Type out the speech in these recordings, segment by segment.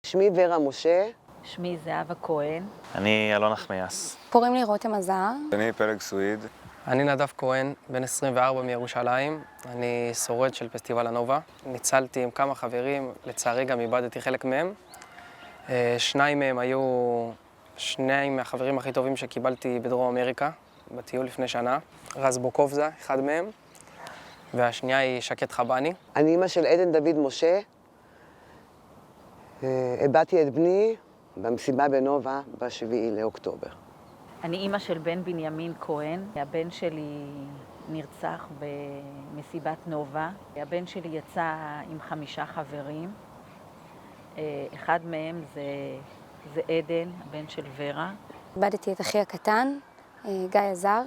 שמי ורה משה. שמי זהבה כהן. אני אלון נחמיאס. קוראים לי רותם עזר. אני פלג סוויד. אני נדב כהן, בן 24 מירושלים. אני שורד של פסטיבל הנובה. ניצלתי עם כמה חברים, לצערי גם איבדתי חלק מהם. שניים מהם היו שניים מהחברים הכי טובים שקיבלתי בדרום אמריקה, בטיול לפני שנה. רז בוקובזה, אחד מהם, והשנייה היא שקט חבני. אני אמא של עדן דוד משה. איבדתי את בני במסיבה בנובה ב7 לאוקטובר. אני אימא של בן בנימין כהן. הבן שלי נרצח במסיבת נובה. הבן שלי יצא עם 5 חברים. אחד מהם זה עדן, הבן של ורה. איבדתי את אחי הקטן, גיא עזר.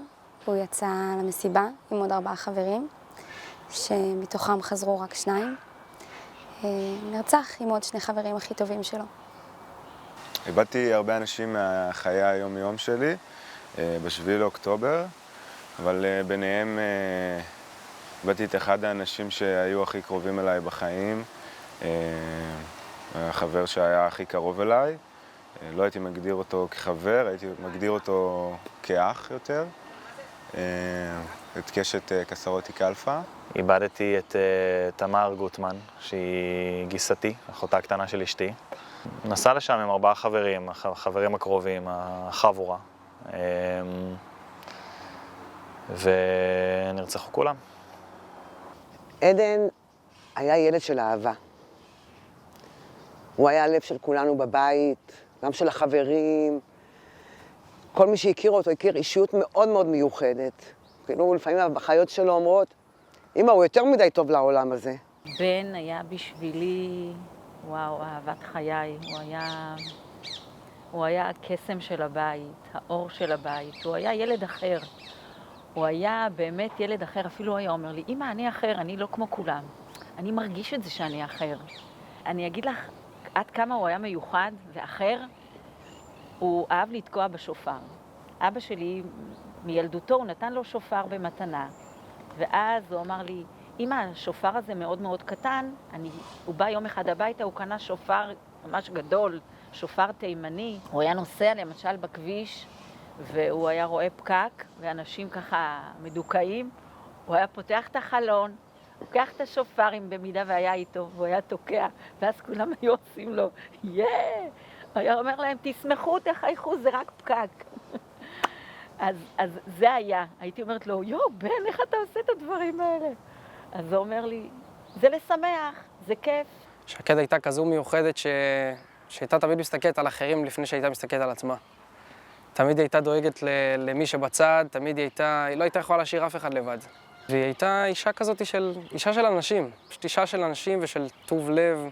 הוא יצא למסיבה עם עוד 4 חברים, שמתוכם חזרו רק 2. נרצח עם עוד 2 חברים הכי טובים שלו. איבדתי הרבה אנשים מהחיי היום-יום שלי, ב7 לאוקטובר, אבל ביניהם איבדתי את אחד האנשים שהיו הכי קרובים אליי בחיים, החבר שהיה הכי קרוב אליי. לא הייתי מגדיר אותו כחבר, הייתי מגדיר אותו כאח יותר. את קשת קסרוטי קלפה. איבדתי את תמר גוטמן, שהיא גיסתי, אחותה הקטנה של אשתי. נסע לשם עם 4 חברים, החברים הקרובים, החבורה. ונרצחו כולם. עדן היה ילד של אהבה. הוא היה הלב של כולנו בבית, גם של החברים. כל מי שהכיר אותו הכיר אישיות מאוד מאוד מיוחדת. כאילו לפעמים החיות שלו אומרות, אמא, הוא יותר מדי טוב לעולם הזה. בן היה בשבילי, וואו, אהבת חיי. הוא היה הקסם של הבית, האור של הבית. הוא היה ילד אחר. הוא היה באמת ילד אחר. אפילו הוא היה אומר לי, אמא, אני אחר, אני לא כמו כולם. אני מרגיש את זה שאני אחר. אני אגיד לך עד כמה הוא היה מיוחד ואחר. הוא אהב לתקוע בשופר. אבא שלי, מילדותו, הוא נתן לו שופר במתנה. ואז הוא אמר לי, אמא, השופר הזה מאוד מאוד קטן. הוא בא יום אחד הביתה, הוא קנה שופר ממש גדול, שופר תימני. הוא היה נוסע למשל בכביש, והוא היה רואה פקק, ואנשים ככה מדוכאים. הוא היה פותח את החלון, לוקח את השופר, אם במידה והיה איתו, והוא היה תוקע, ואז כולם היו עושים לו, היה אומר להם, תשמחו, תחייכו, זה רק פקק. אז זה היה. הייתי אומרת לו, בן, איך אתה עושה את הדברים האלה? אז הוא אומר לי, זה לשמח, זה כיף. שקד הייתה כזו מיוחדת שהייתה תמיד מסתכלת על אחרים לפני שהייתה מסתכלת על עצמה. תמיד הייתה דואגת למי שבצד, היא לא הייתה יכולה להשאיר אף אחד לבד. והיא הייתה אישה של אנשים, פשוט אישה של אנשים ושל טוב לב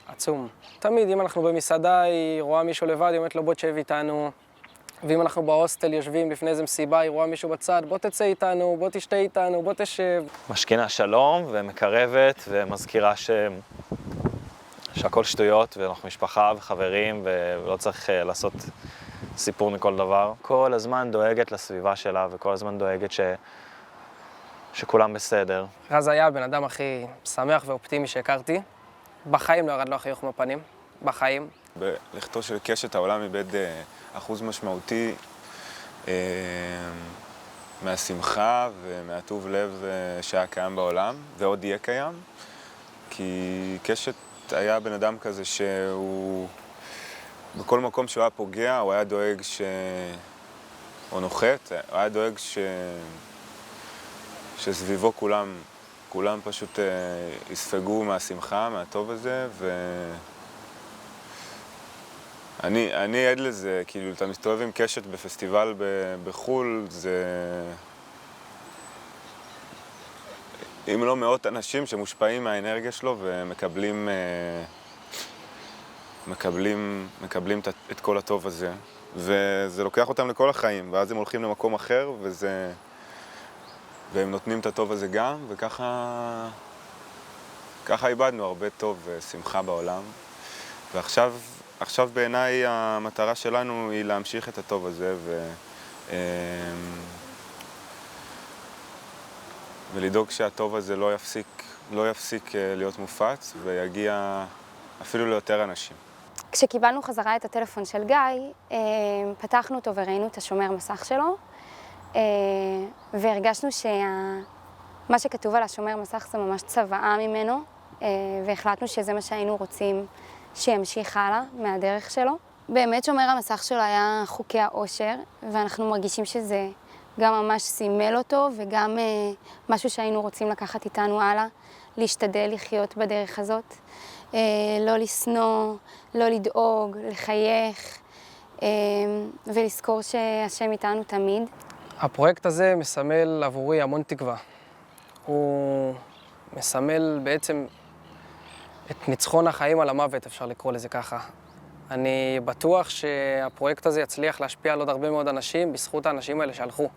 עצום. תמיד, אם אנחנו במסעדה, היא רואה מישהו לבד, היא אומרת לו, בוא תשב איתנו. ואם אנחנו בהוסטל יושבים לפני איזה מסיבה, היא רואה מישהו בצד, בוא תצא איתנו, בוא תשתה איתנו, בוא תשב. משכינה שלום ומקרבת ומזכירה שהכל שטויות ואנחנו משפחה וחברים ולא צריך לעשות סיפור מכל דבר. כל הזמן דואגת לסביבה שלה וכל הזמן דואגת שכולם בסדר. רז היה הבן אדם הכי שמח ואופטימי שהכרתי. בחיים לא ירד לו החיוך מהפנים, בחיים. בלכתו של קשת העולם איבד אחוז משמעותי מהשמחה ומהטוב לב שהיה קיים בעולם, ועוד יהיה קיים. כי קשת היה בן אדם כזה שהוא, בכל מקום שהוא היה פוגע, הוא היה דואג או נוחת, הוא היה דואג שסביבו כולם פשוט יספגו מהשמחה, מהטוב הזה, אני עד לזה, כאילו, אתה מסתובב עם קשת בפסטיבל בחול, זה אם לא מאות אנשים שמושפעים מהאנרגיה שלו ומקבלים את כל הטוב הזה. וזה לוקח אותם לכל החיים, ואז הם הולכים למקום אחר, והם נותנים את הטוב הזה גם, וככה איבדנו הרבה טוב ושמחה בעולם. ועכשיו בעיניי המטרה שלנו היא להמשיך את הטוב הזה ולדאוג שהטוב הזה לא יפסיק להיות מופץ ויגיע אפילו ליותר אנשים. כשקיבלנו חזרה את הטלפון של גיא, פתחנו אותו וראינו את השומר מסך שלו, והרגשנו מה שכתוב על השומר מסך זה ממש צוואה ממנו, והחלטנו שזה מה שהיינו רוצים שימשיך הלאה מהדרך שלו. באמת שומר המסך שלו היה חוקי האושר, ואנחנו מרגישים שזה גם ממש סימל אותו, וגם משהו שהיינו רוצים לקחת איתנו הלאה, להשתדל לחיות בדרך הזאת, לא לשנוא, לא לדאוג, לחייך, ולזכור שהשם איתנו תמיד. הפרויקט הזה מסמל עבורי המון תקווה. הוא מסמל בעצם את ניצחון החיים על המוות, אפשר לקרוא לזה ככה. אני בטוח שהפרויקט הזה יצליח להשפיע על עוד הרבה מאוד אנשים בזכות האנשים האלה שהלכו.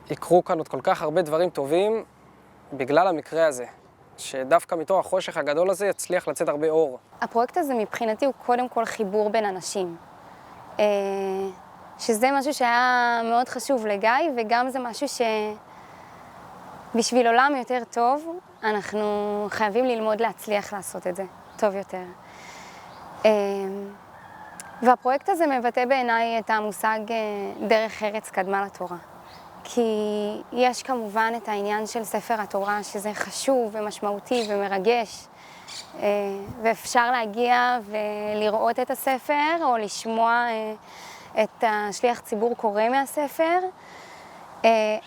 שיקרו כאן עוד כל כך הרבה דברים טובים בגלל המקרה הזה. שדווקא מתוך החושך הגדול הזה יצליח לצאת הרבה אור. הפרויקט הזה מבחינתי הוא קודם כל חיבור בין אנשים. שזה משהו שהיה מאוד חשוב לגיא, וגם זה משהו שבשביל עולם יותר טוב, אנחנו חייבים ללמוד להצליח לעשות את זה טוב יותר. והפרויקט הזה מבטא בעיניי את המושג דרך ארץ קדמה לתורה. כי יש כמובן את העניין של ספר התורה, שזה חשוב ומשמעותי ומרגש, ואפשר להגיע ולראות את הספר או לשמוע את השליח ציבור קורא מהספר,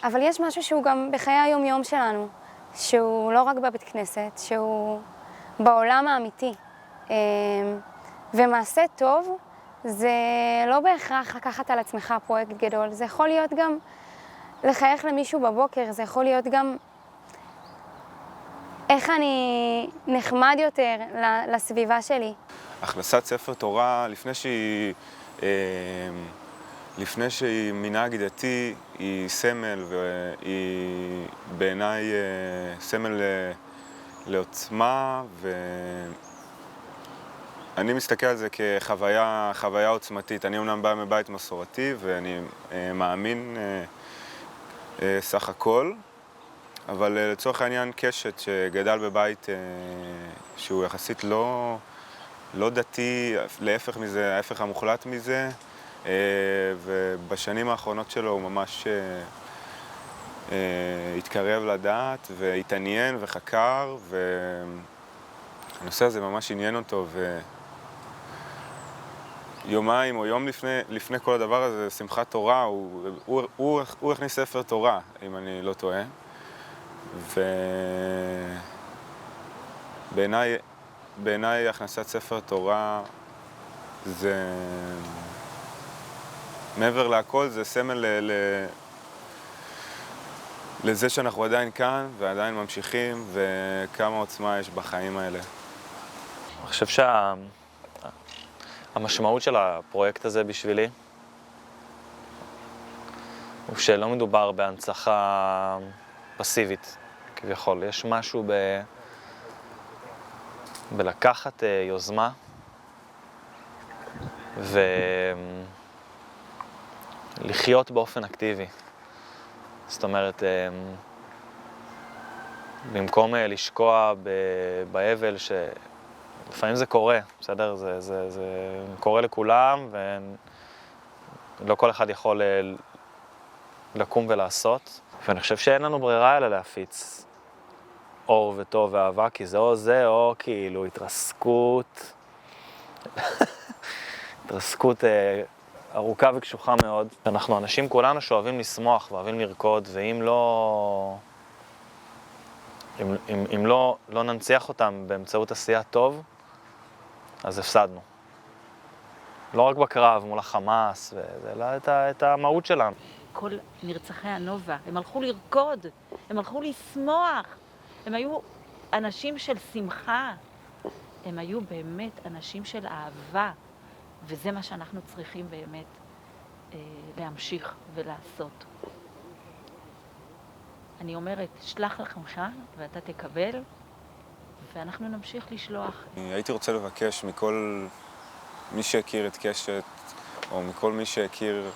אבל יש משהו שהוא גם בחיי היום-יום שלנו, שהוא לא רק בבית כנסת, שהוא בעולם האמיתי. ומעשה טוב זה לא בהכרח לקחת על עצמך פרויקט גדול, זה יכול להיות גם לחייך למישהו בבוקר, זה יכול להיות גם איך אני נחמד יותר לסביבה שלי. הכנסת ספר תורה, לפני שהיא מנהג דתי, היא סמל, והיא בעיניי סמל לעוצמה, ואני מסתכל על זה כחוויה עוצמתית. אני אומנם בא מבית מסורתי, ואני מאמין סך הכל, אבל לצורך העניין קשת שגדל בבית שהוא יחסית לא דתי, להפך מזה, ההפך המוחלט מזה, ובשנים האחרונות שלו הוא ממש התקרב לדעת והתעניין וחקר, והנושא הזה ממש עניין אותו, יומיים או יום לפני כל הדבר הזה, שמחת תורה, הוא הכניס ספר תורה, אם אני לא טועה. ובעיניי הכנסת ספר תורה זה, מעבר להכל, זה סמל לזה שאנחנו עדיין כאן ועדיין ממשיכים, וכמה עוצמה יש בחיים האלה. אני חושב המשמעות של הפרויקט הזה בשבילי הוא שלא מדובר בהנצחה פסיבית, כביכול. יש משהו בלקחת יוזמה ולחיות באופן אקטיבי. זאת אומרת, במקום לשקוע באבל לפעמים זה קורה, בסדר? זה קורה לכולם, ולא כל אחד יכול לקום ולעשות. ואני חושב שאין לנו ברירה אלא להפיץ אור וטוב ואהבה, כי זה או זה או כאילו התרסקות, התרסקות ארוכה וקשוחה מאוד. אנחנו אנשים כולנו שאוהבים לשמוח ואוהבים לרקוד, ואם לא ננציח אותם באמצעות עשייה טוב, אז הפסדנו. לא רק בקרב מול החמאס, אלא את המהות שלנו. כל נרצחי הנובה, הם הלכו לרקוד, הם הלכו לשמוח, הם היו אנשים של שמחה, הם היו באמת אנשים של אהבה, וזה מה שאנחנו צריכים באמת להמשיך ולעשות. אני אומרת, שלח לכמך ואתה תקבל, ואנחנו נמשיך לשלוח. הייתי רוצה לבקש מכל מי שהכיר את קשת, או מכל מי שהכיר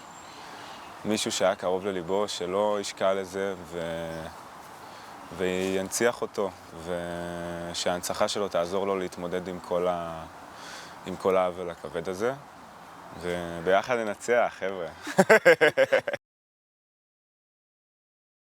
מישהו שהיה קרוב לליבו, שלא ישקע לזה וינציח אותו, ושההנצחה שלו תעזור לו להתמודד עם כל העוול הכבד הזה. וביחד ננצח, חבר'ה.